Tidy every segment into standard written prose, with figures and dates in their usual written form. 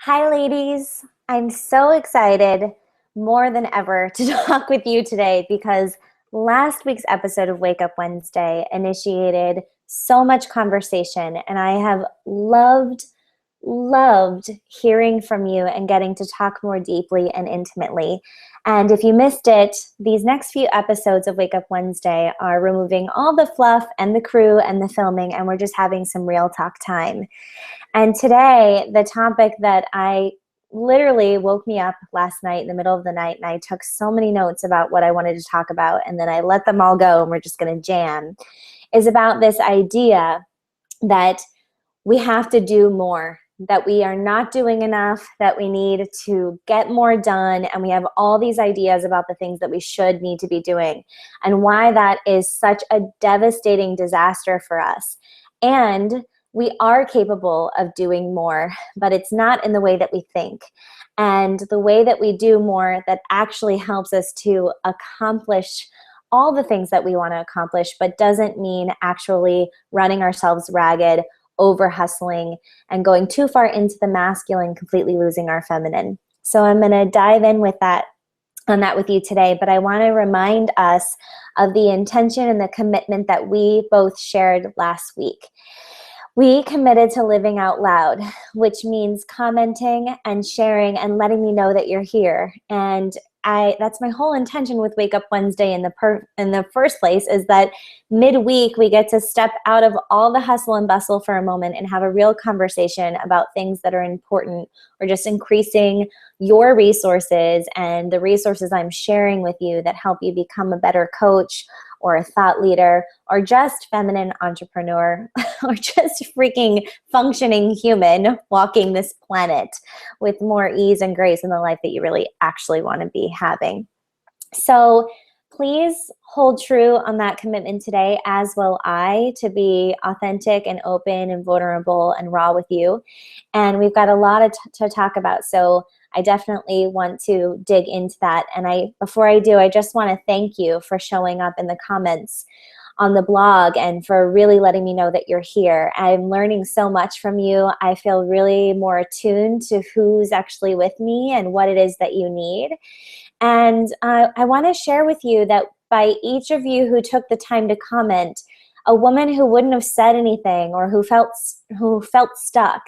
Hi, ladies. I'm so excited more than ever to talk with you today because last week's episode of Wake Up Wednesday initiated so much conversation, and I have loved hearing from you and getting to talk more deeply and intimately. And if you missed it, these next few episodes of Wake Up Wednesday are removing all the fluff and the crew and the filming, and we're just having some real talk time. And today, the topic that I literally woke me up last night in the middle of the night, and I took so many notes about what I wanted to talk about, and then I let them all go, and we're just going to jam, is about this idea that we have to do more, that we are not doing enough, that we need to get more done, and we have all these ideas about the things that we should need to be doing, and why that is such a devastating disaster for us. And we are capable of doing more, but it's not in the way that we think. And the way that we do more that actually helps us to accomplish all the things that we want to accomplish, but doesn't mean actually running ourselves ragged, over hustling, and going too far into the masculine, completely losing our feminine. So I'm going to dive in with that with you today, but I want to remind us of the intention and the commitment that we both shared last week. We committed to living out loud, which means commenting and sharing and letting me know that you're here. And that's my whole intention with Wake Up Wednesday in the first place, is that midweek we get to step out of all the hustle and bustle for a moment and have a real conversation about things that are important, or just increasing your resources and the resources I'm sharing with you that help you become a better coach, or a thought leader, or just feminine entrepreneur, or just freaking functioning human walking this planet with more ease and grace in the life that you really actually want to be having. So please hold true on that commitment today, as will I, to be authentic and open and vulnerable and raw with you. And we've got a lot to talk about, so I definitely want to dig into that. And before I do, I just want to thank you for showing up in the comments on the blog and for really letting me know that you're here. I'm learning so much from you. I feel really more attuned to who's actually with me and what it is that you need. And I want to share with you that by each of you who took the time to comment, a woman who wouldn't have said anything, or who felt stuck,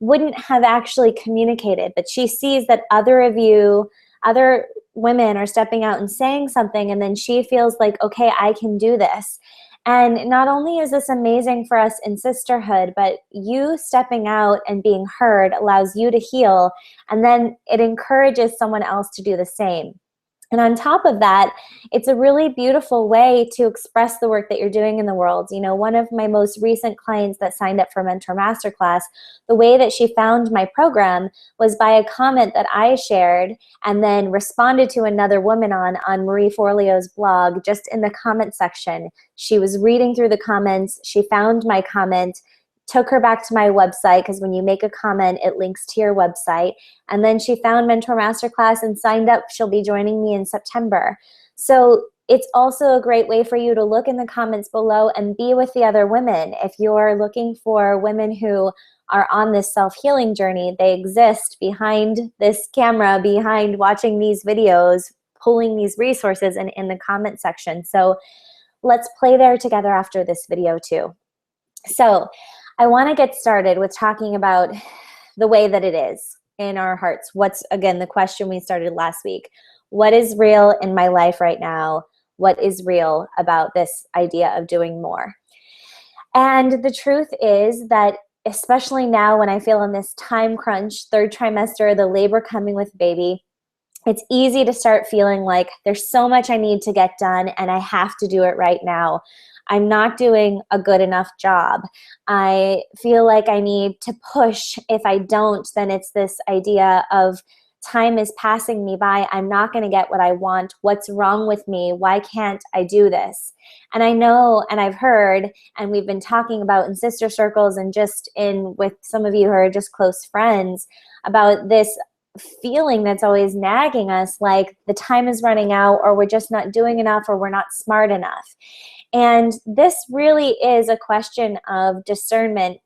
wouldn't have actually communicated, but she sees that other women are stepping out and saying something, and then she feels like, okay, I can do this. And not only is this amazing for us in sisterhood, but you stepping out and being heard allows you to heal, and then it encourages someone else to do the same. And on top of that, it's a really beautiful way to express the work that you're doing in the world. You know, one of my most recent clients that signed up for Mentor Masterclass, the way that she found my program was by a comment that I shared and then responded to another woman on Marie Forleo's blog, just in the comment section. She was reading through the comments. She found my comment, took her back to my website, because when you make a comment, it links to your website. And then she found Mentor Masterclass and signed up. She'll be joining me in September. So it's also a great way for you to look in the comments below and be with the other women. If you're looking for women who are on this self-healing journey, they exist behind this camera, behind watching these videos, pulling these resources in the comment section. So let's play there together after this video too. So I want to get started with talking about the way that it is in our hearts. What's, again, the question we started last week. What is real in my life right now? What is real about this idea of doing more? And the truth is that, especially now when I feel in this time crunch, third trimester, the labor coming with baby, it's easy to start feeling like there's so much I need to get done and I have to do it right now. I'm not doing a good enough job. I feel like I need to push. If I don't, then it's this idea of time is passing me by. I'm not going to get what I want. What's wrong with me? Why can't I do this? And I know, and I've heard, and we've been talking about in sister circles and just with some of you who are just close friends, about this feeling that's always nagging us, like the time is running out, or we're just not doing enough, or we're not smart enough. And this really is a question of discernment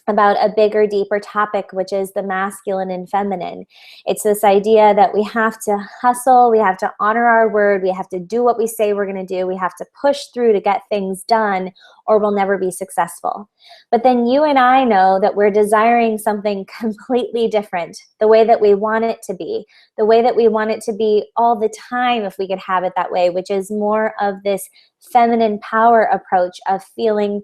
about a bigger, deeper topic, which is the masculine and feminine. It's this idea that we have to hustle, we have to honor our word, we have to do what we say we're going to do, we have to push through to get things done, or we'll never be successful. But then you and I know that we're desiring something completely different, the way that we want it to be, the way that we want it to be all the time if we could have it that way, which is more of this feminine power approach of feeling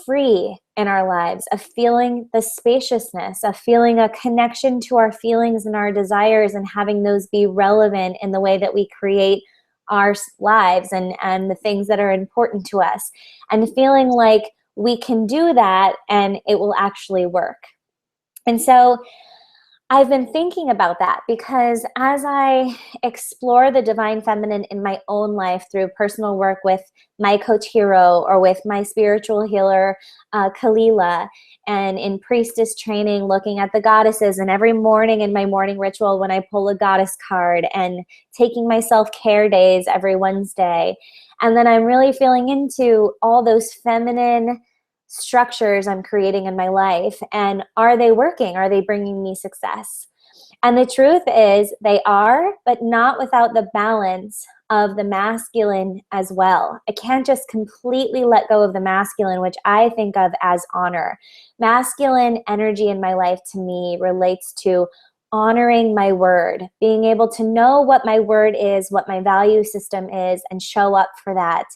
free in our lives, of feeling the spaciousness, of feeling a connection to our feelings and our desires, and having those be relevant in the way that we create our lives and the things that are important to us, and feeling like we can do that and it will actually work. And so I've been thinking about that because as I explore the divine feminine in my own life through personal work with my coach Hero, or with my spiritual healer Kalila, and in priestess training looking at the goddesses, and every morning in my morning ritual when I pull a goddess card, and taking my self-care days every Wednesday, and then I'm really feeling into all those feminine structures I'm creating in my life, and are they working? Are they bringing me success? And the truth is they are, but not without the balance of the masculine as well. I can't just completely let go of the masculine, which I think of as honor. Masculine energy in my life to me relates to honoring my word, being able to know what my word is, what my value system is, and show up for that.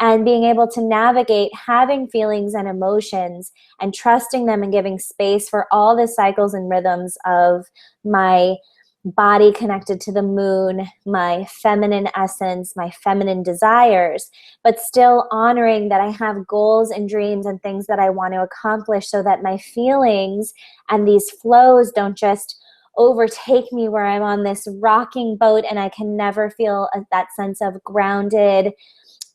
And being able to navigate having feelings and emotions and trusting them and giving space for all the cycles and rhythms of my body connected to the moon, my feminine essence, my feminine desires, but still honoring that I have goals and dreams and things that I want to accomplish, so that my feelings and these flows don't just overtake me where I'm on this rocking boat and I can never feel that sense of grounded,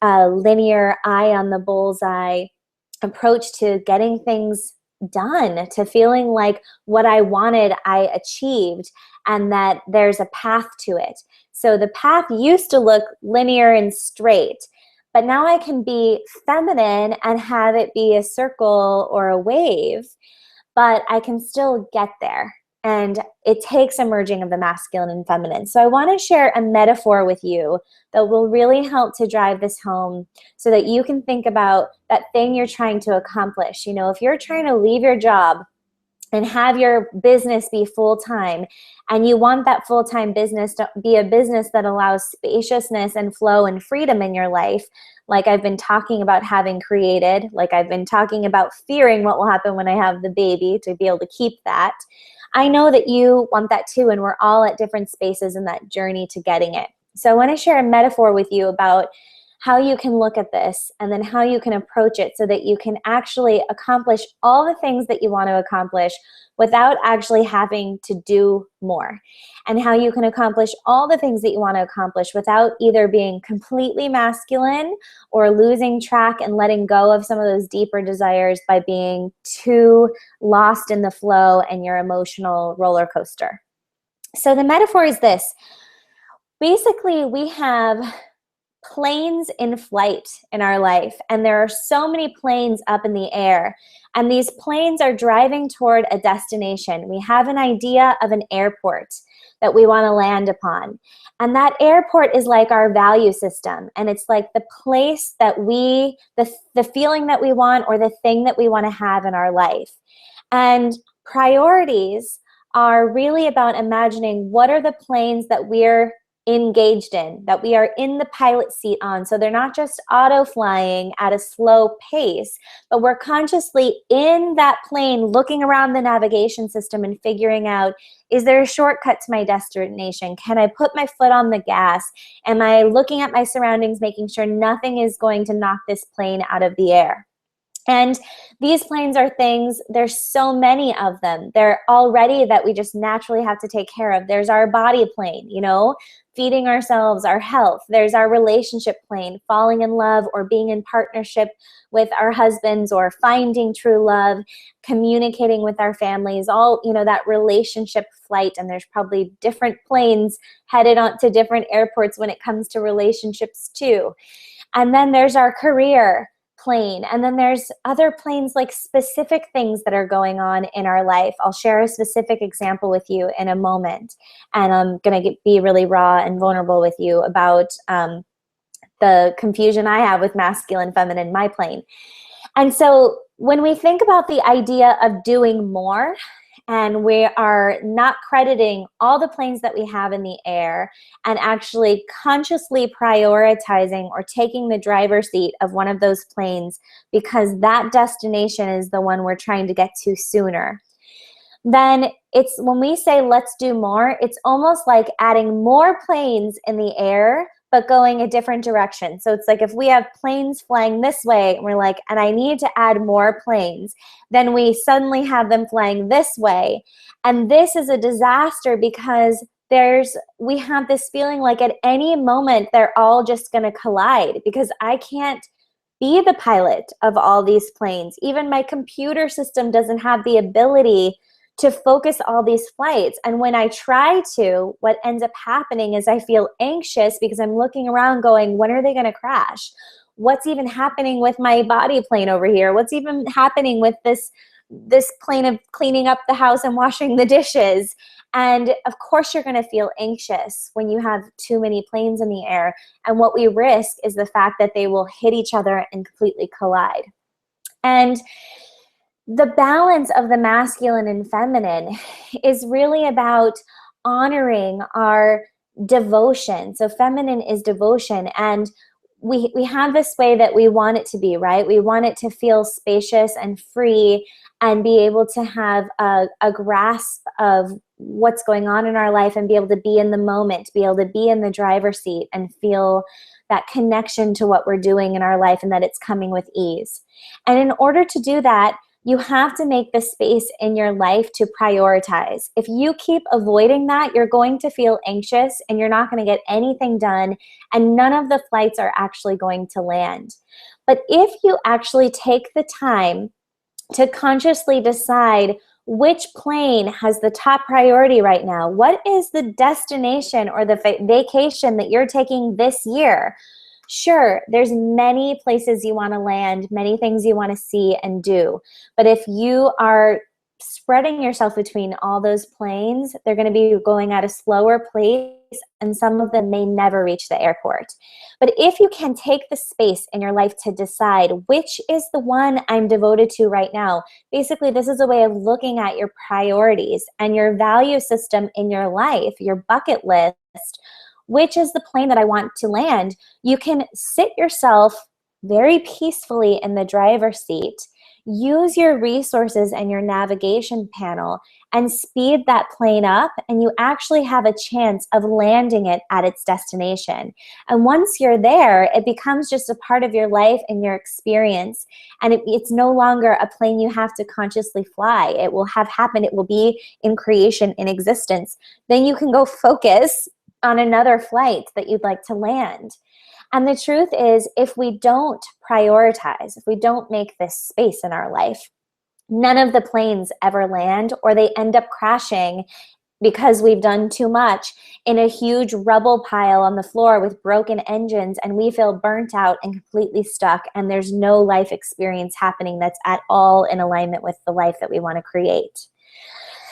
linear eye on the bullseye approach to getting things done, to feeling like what I wanted I achieved, and that there's a path to it. So the path used to look linear and straight, but now I can be feminine and have it be a circle or a wave, but I can still get there. And it takes a merging of the masculine and feminine. So I want to share a metaphor with you that will really help to drive this home, so that you can think about that thing you're trying to accomplish. You know, if you're trying to leave your job and have your business be full-time, and you want that full-time business to be a business that allows spaciousness and flow and freedom in your life, like I've been talking about having created, like I've been talking about fearing what will happen when I have the baby, to be able to keep that, I know that you want that too, and we're all at different spaces in that journey to getting it. So I want to share a metaphor with you about how you can look at this, and then how you can approach it so that you can actually accomplish all the things that you want to accomplish without actually having to do more, and how you can accomplish all the things that you want to accomplish without either being completely masculine or losing track and letting go of some of those deeper desires by being too lost in the flow and your emotional roller coaster. So the metaphor is this. Basically, we have planes in flight in our life, and there are so many planes up in the air, and these planes are driving toward a destination. We have an idea of an airport that we want to land upon, and that airport is like our value system, and it's like the place that the feeling that we want, or the thing that we want to have in our life. And priorities are really about imagining what are the planes that we're engaged in, that we are in the pilot seat on. So they're not just auto flying at a slow pace, but we're consciously in that plane looking around the navigation system and figuring out, is there a shortcut to my destination? Can I put my foot on the gas? Am I looking at my surroundings, making sure nothing is going to knock this plane out of the air? And these planes are things, there's so many of them. They're already that we just naturally have to take care of. There's our body plane, you know, feeding ourselves, our health. There's our relationship plane, falling in love or being in partnership with our husbands, or finding true love, communicating with our families, all, you know, that relationship flight. And there's probably different planes headed on to different airports when it comes to relationships too. And then there's our career plane. And then there's other planes, like specific things that are going on in our life. I'll share a specific example with you in a moment. And I'm going to be really raw and vulnerable with you about the confusion I have with masculine, feminine, my plane. And so when we think about the idea of doing more, and we are not crediting all the planes that we have in the air and actually consciously prioritizing or taking the driver's seat of one of those planes because that destination is the one we're trying to get to sooner, then it's when we say let's do more, it's almost like adding more planes in the air but going a different direction. So it's like if we have planes flying this way, and we're like, and I need to add more planes, then we suddenly have them flying this way. And this is a disaster because we have this feeling like at any moment they're all just gonna collide because I can't be the pilot of all these planes. Even my computer system doesn't have the ability to focus all these flights. And when I try to, what ends up happening is I feel anxious because I'm looking around going, when are they going to crash? What's even happening with my body plane over here? What's even happening with this plane of cleaning up the house and washing the dishes? And of course you're going to feel anxious when you have too many planes in the air. And what we risk is the fact that they will hit each other and completely collide. And the balance of the masculine and feminine is really about honoring our devotion. So feminine is devotion, and we have this way that we want it to be, right? We want it to feel spacious and free and be able to have a grasp of what's going on in our life and be able to be in the moment, be able to be in the driver's seat and feel that connection to what we're doing in our life and that it's coming with ease. And in order to do that, you have to make the space in your life to prioritize. If you keep avoiding that, you're going to feel anxious and you're not going to get anything done, and none of the flights are actually going to land. But if you actually take the time to consciously decide which plane has the top priority right now, what is the destination or the vacation that you're taking this year? Sure, there's many places you want to land, many things you want to see and do. But if you are spreading yourself between all those planes, they're going to be going at a slower pace, and some of them may never reach the airport. But if you can take the space in your life to decide which is the one I'm devoted to right now, basically this is a way of looking at your priorities and your value system in your life, your bucket list. Which is the plane that I want to land? You can sit yourself very peacefully in the driver's seat, use your resources and your navigation panel and speed that plane up, and you actually have a chance of landing it at its destination. And once you're there, it becomes just a part of your life and your experience, and it's no longer a plane you have to consciously fly. It will have happened. It will be in creation, in existence. Then you can go focus on another flight that you'd like to land. And the truth is, if we don't prioritize, if we don't make this space in our life, none of the planes ever land, or they end up crashing because we've done too much in a huge rubble pile on the floor with broken engines, and we feel burnt out and completely stuck, and there's no life experience happening that's at all in alignment with the life that we want to create.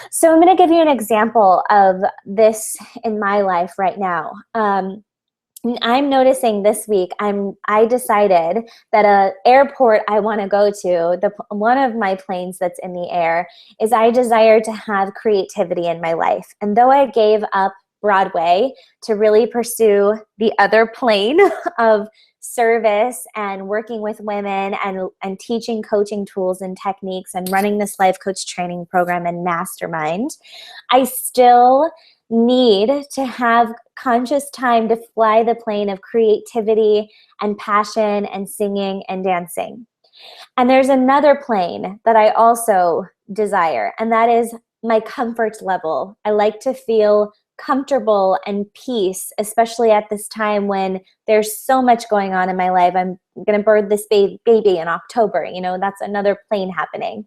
So I'm going to give you an example of this in my life right now. I'm noticing this week, I decided that an airport I want to go to, one of my planes that's in the air, is I desire to have creativity in my life. And though I gave up Broadway to really pursue the other plane of service and working with women and teaching coaching tools and techniques and running this life coach training program and mastermind, I still need to have conscious time to fly the plane of creativity and passion and singing and dancing. And there's another plane that I also desire, and that is my comfort level. I like to feel comfortable and peace, especially at this time when there's so much going on in my life. I'm going to birth this baby in October. You know, that's another plane happening.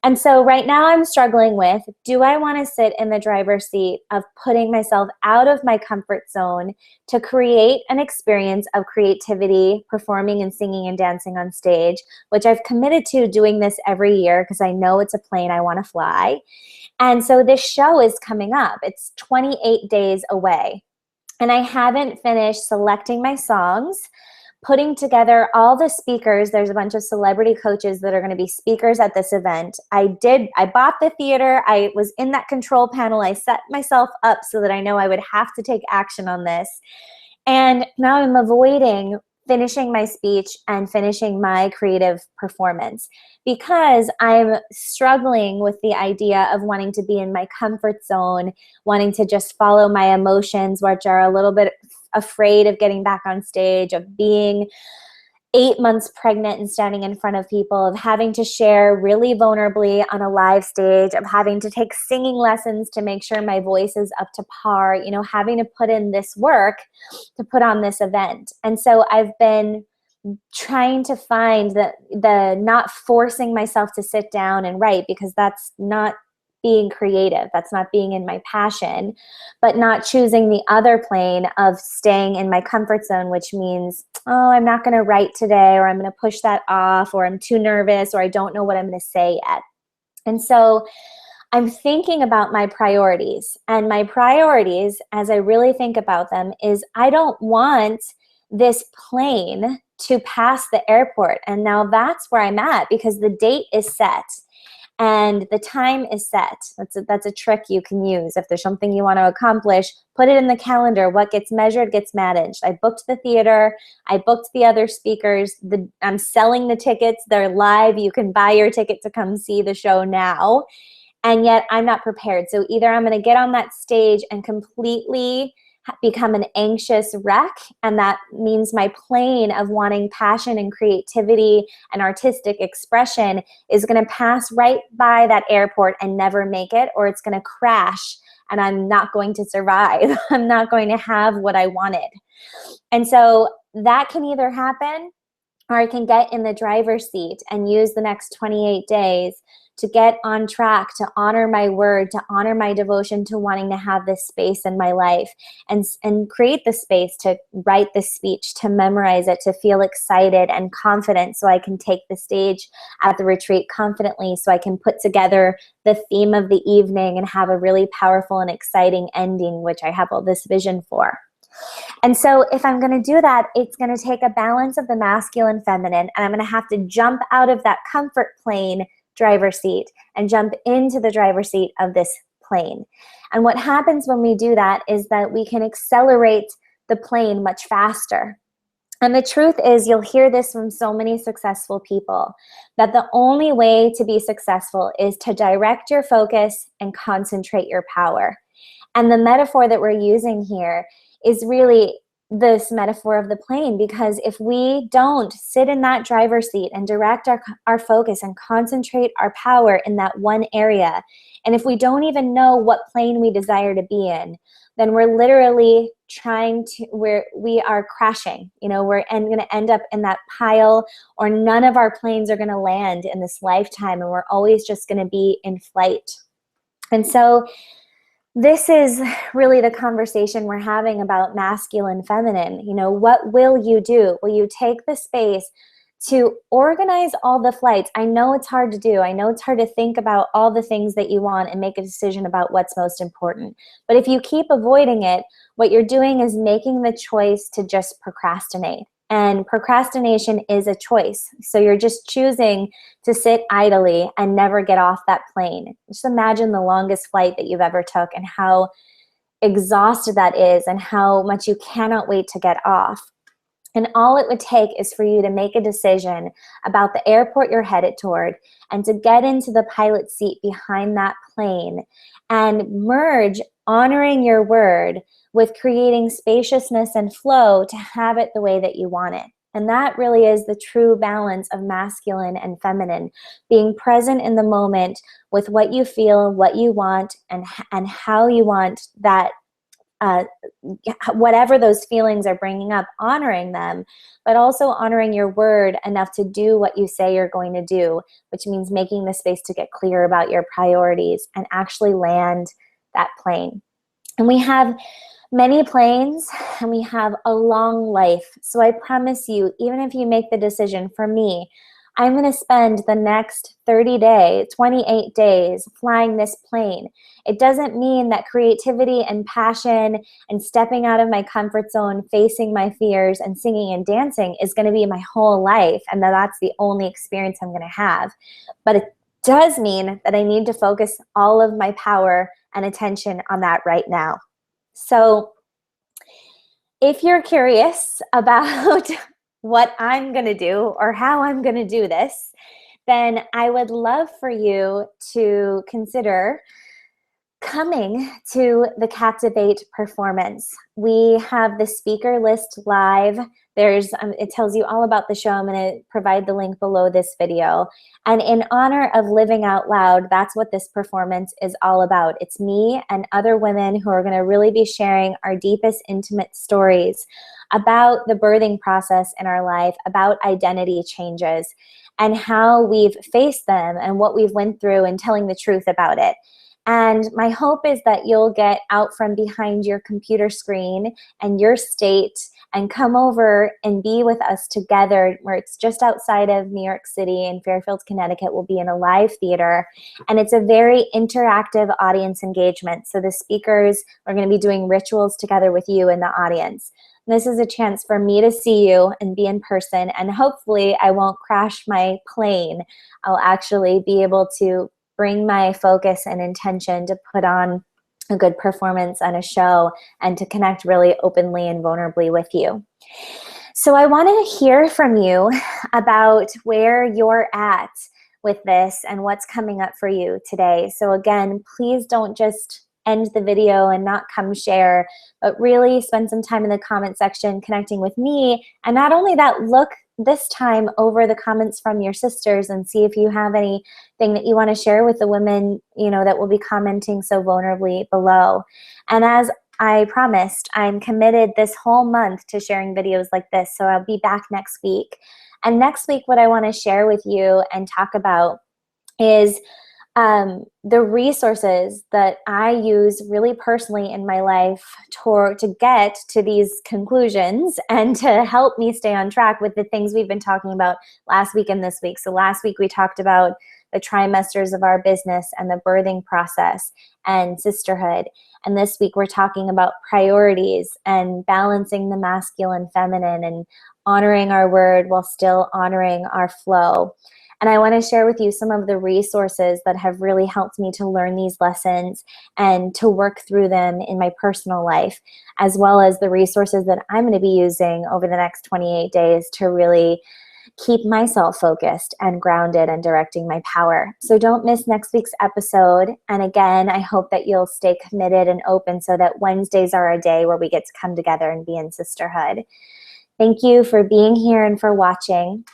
And so right now I'm struggling with, do I want to sit in the driver's seat of putting myself out of my comfort zone to create an experience of creativity, performing and singing and dancing on stage, which I've committed to doing this every year because I know it's a plane I want to fly. And so this show is coming up. It's 28 days away. And I haven't finished selecting my songs, putting together all the speakers. There's a bunch of celebrity coaches that are going to be speakers at this event. I bought the theater. I was in that control panel. I set myself up so that I know I would have to take action on this. And now I'm avoiding finishing my speech and finishing my creative performance because I'm struggling with the idea of wanting to be in my comfort zone, wanting to just follow my emotions, which are a little bit afraid of getting back on stage, of being 8 months pregnant and standing in front of people, of having to share really vulnerably on a live stage, of having to take singing lessons to make sure my voice is up to par, you know, having to put in this work to put on this event. And so I've been trying to find the not forcing myself to sit down and write, because that's not being creative. That's not being in my passion, but not choosing the other plane of staying in my comfort zone, which means, oh, I'm not going to write today, or I'm going to push that off, or I'm too nervous, or I don't know what I'm going to say yet. And so I'm thinking about my priorities, and my priorities, as I really think about them, is I don't want this plane to pass the airport. And now that's where I'm at, because the date is set. And the time is set. That's a trick you can use. If there's something you want to accomplish, put it in the calendar. What gets measured gets managed. I booked the theater. I booked the other speakers. I'm selling the tickets. They're live. You can buy your ticket to come see the show now. And yet I'm not prepared. So either I'm going to get on that stage and completely become an anxious wreck, and that means my plane of wanting passion and creativity and artistic expression is going to pass right by that airport and never make it, or it's going to crash and I'm not going to survive. I'm not going to have what I wanted. And so that can either happen, or I can get in the driver's seat and use the next 28 days to get on track, to honor my word, to honor my devotion to wanting to have this space in my life, and create the space to write the speech, to memorize it, to feel excited and confident so I can take the stage at the retreat confidently, so I can put together the theme of the evening and have a really powerful and exciting ending, which I have all this vision for. And so if I'm going to do that, it's going to take a balance of the masculine, feminine, and I'm going to have to jump out of that comfort plane driver's seat and jump into the driver's seat of this plane. And what happens when we do that is that we can accelerate the plane much faster. And the truth is, you'll hear this from so many successful people, that the only way to be successful is to direct your focus and concentrate your power. And the metaphor that we're using here is really this metaphor of the plane, because if we don't sit in that driver's seat and direct our focus and concentrate our power in that one area, and if we don't even know what plane we desire to be in, then we're literally we are crashing. You know, we're going to end up in that pile, or none of our planes are going to land in this lifetime, and we're always just going to be in flight. And so this is really the conversation we're having about masculine, feminine. You know, what will you do? Will you take the space to organize all the flights? I know it's hard to do. I know it's hard to think about all the things that you want and make a decision about what's most important. But if you keep avoiding it, what you're doing is making the choice to just procrastinate. And procrastination is a choice. So you're just choosing to sit idly and never get off that plane. Just imagine the longest flight that you've ever took and how exhausted that is and how much you cannot wait to get off. And all it would take is for you to make a decision about the airport you're headed toward and to get into the pilot seat behind that plane and merge honoring your word with creating spaciousness and flow to have it the way that you want it. And that really is the true balance of masculine and feminine, being present in the moment with what you feel, what you want, and how you want that whatever those feelings are bringing up, honoring them, but also honoring your word enough to do what you say you're going to do, which means making the space to get clear about your priorities and actually land that plane. And we have many planes and we have a long life. So I promise you, even if you make the decision, for me, I'm going to spend the next 28 days flying this plane. It doesn't mean that creativity and passion and stepping out of my comfort zone, facing my fears and singing and dancing is going to be my whole life and that that's the only experience I'm going to have. But it does mean that I need to focus all of my power and attention on that right now. So if you're curious about what I'm going to do or how I'm going to do this, then I would love for you to consider coming to the Captivate performance. We have the speaker list live. It tells you all about the show. I'm going to provide the link below this video. And in honor of Living Out Loud, that's what this performance is all about. It's me and other women who are going to really be sharing our deepest intimate stories about the birthing process in our life, about identity changes, and how we've faced them and what we've went through and telling the truth about it. And my hope is that you'll get out from behind your computer screen and your state and come over and be with us together, where it's just outside of New York City in Fairfield, Connecticut. We'll be in a live theater, and it's a very interactive audience engagement. So the speakers are going to be doing rituals together with you in the audience. This is a chance for me to see you and be in person, and hopefully I won't crash my plane. I'll actually be able to bring my focus and intention to put on a good performance and a show and to connect really openly and vulnerably with you. So I want to hear from you about where you're at with this and what's coming up for you today. So again, please don't just end the video and not come share, but really spend some time in the comment section connecting with me. And not only that, look this time over the comments from your sisters and see if you have anything that you want to share with the women, that will be commenting so vulnerably below. And as I promised, I'm committed this whole month to sharing videos like this. So I'll be back next week. And next week, what I want to share with you and talk about is the resources that I use really personally in my life to get to these conclusions and to help me stay on track with the things we've been talking about last week and this week. So last week we talked about the trimesters of our business and the birthing process and sisterhood. And this week we're talking about priorities and balancing the masculine, feminine, and honoring our word while still honoring our flow. And I want to share with you some of the resources that have really helped me to learn these lessons and to work through them in my personal life, as well as the resources that I'm going to be using over the next 28 days to really keep myself focused and grounded and directing my power. So don't miss next week's episode. And again, I hope that you'll stay committed and open so that Wednesdays are a day where we get to come together and be in sisterhood. Thank you for being here and for watching.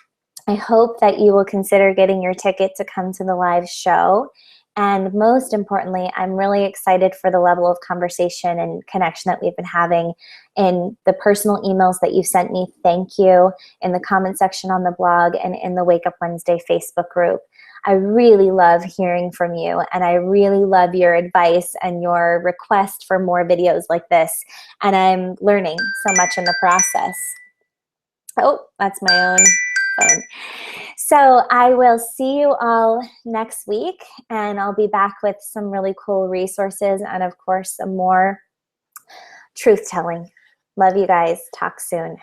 I hope that you will consider getting your ticket to come to the live show. And most importantly, I'm really excited for the level of conversation and connection that we've been having in the personal emails that you've sent me. Thank you. In the comment section on the blog and in the Wake Up Wednesday Facebook group. I really love hearing from you, and I really love your advice and your request for more videos like this. And I'm learning so much in the process. Oh, that's my own phone. So I will see you all next week, and I'll be back with some really cool resources and of course some more truth telling. Love you guys. Talk soon.